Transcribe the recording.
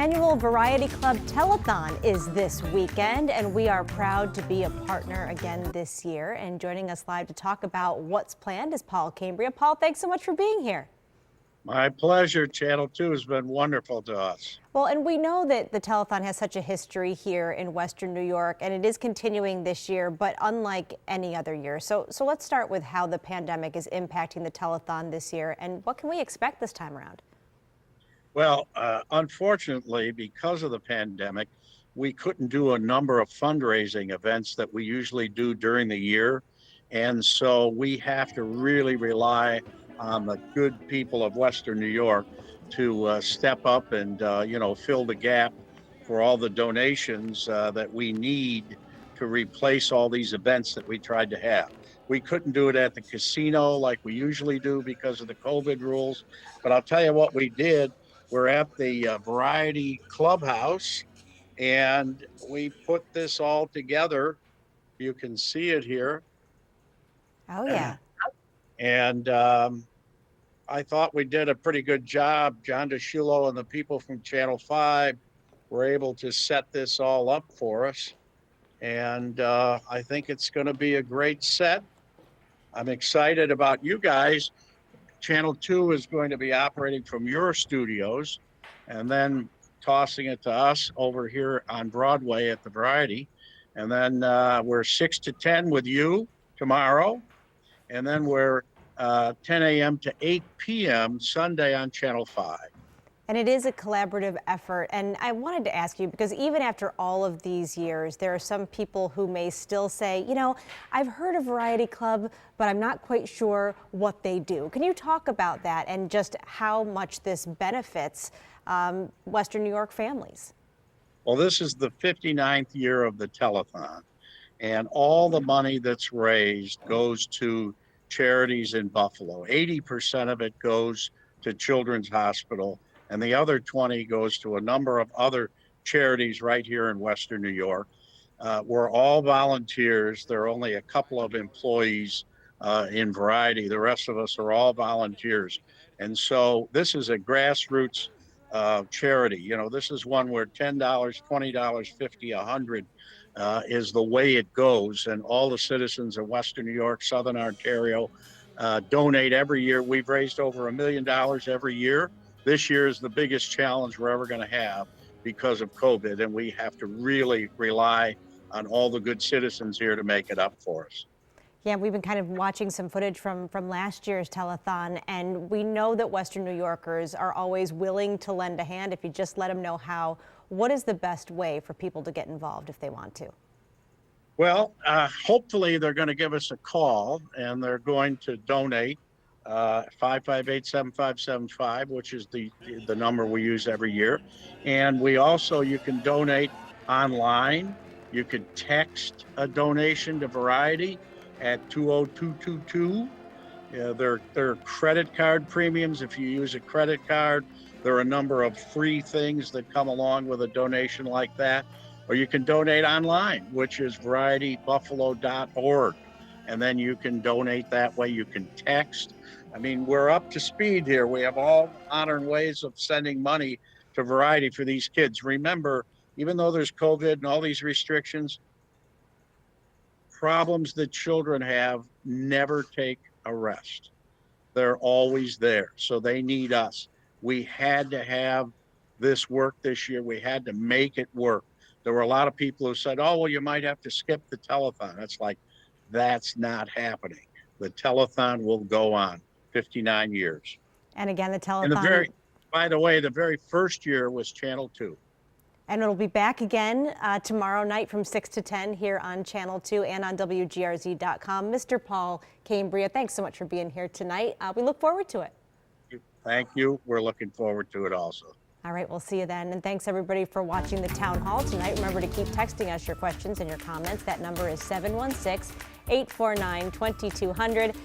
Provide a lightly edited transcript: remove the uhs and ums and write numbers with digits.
annual Variety Club telethon is this weekend, and we are proud to be a partner again this year. And joining us live to talk about what's planned is Paul Cambria. Paul, thanks so much for being here. My pleasure. Channel 2 has been wonderful to us. Well, and we know that the telethon has such a history here in Western New York, and it is continuing this year, but unlike any other year. So let's start with how the pandemic is impacting the telethon this year, and what can we expect this time around? Well, unfortunately, because of the pandemic, we couldn't do a number of fundraising events that we usually do during the year. And so we have to really rely on the good people of Western New York to step up and, fill the gap for all the donations that we need to replace all these events that we tried to have. We couldn't do it at the casino like we usually do because of the COVID rules. But I'll tell you what we did. We're at the Variety Clubhouse, and we put this all together. You can see it here. Oh, yeah. And I thought we did a pretty good job. John DeShulo and the people from Channel 5 were able to set this all up for us. And I think it's going to be a great set. I'm excited about you guys. Channel 2 is going to be operating from your studios and then tossing it to us over here on Broadway at the Variety. And then we're 6 to 10 with you tomorrow. And then we're 10 a.m. to 8 p.m. Sunday on Channel 5. And it is a collaborative effort. And I wanted to ask you, because even after all of these years, there are some people who may still say, I've heard of Variety Club, but I'm not quite sure what they do. Can you talk about that and just how much this benefits Western New York families? Well, this is the 59th year of the telethon, and all the money that's raised goes to charities in Buffalo. 80% of it goes to Children's Hospital, and the other 20 goes to a number of other charities right here in Western New York. We're all volunteers. There are only a couple of employees in Variety. The rest of us are all volunteers. And so this is a grassroots charity. This is one where $10, $20, $50, $100 is the way it goes. And all the citizens of Western New York, Southern Ontario, donate every year. We've raised over $1 million every year. This year is the biggest challenge we're ever going to have because of COVID, and we have to really rely on all the good citizens here to make it up for us. Yeah, we've been kind of watching some footage from last year's telethon, and we know that Western New Yorkers are always willing to lend a hand if you just let them know how. What is the best way for people to get involved if they want to? Well, hopefully they're going to give us a call, and they're going to donate 558-7575, which is the number we use every year. And you can donate online. You could text a donation to Variety at 20222. There are credit card premiums if you use a credit card. There are a number of free things that come along with a donation like that. Or you can donate online, which is varietybuffalo.org. And then you can donate that way. You can text. I mean, we're up to speed here. We have all modern ways of sending money to Variety for these kids. Remember, even though there's COVID and all these restrictions, problems that children have never take a rest. They're always there. So they need us. We had to have this work this year. We had to make it work. There were a lot of people who said, oh, well, you might have to skip the telethon. That's not happening. The telethon will go on 59 years. And again, the telethon. And by the way, the very first year was Channel 2. And it'll be back again tomorrow night from 6 to 10 here on Channel 2 and on WGRZ.com. Mr. Paul Cambria, thanks so much for being here tonight. We look forward to it. Thank you. We're looking forward to it also. All right, we'll see you then. And thanks everybody for watching the town hall tonight. Remember to keep texting us your questions and your comments. That number is 716-849-2200.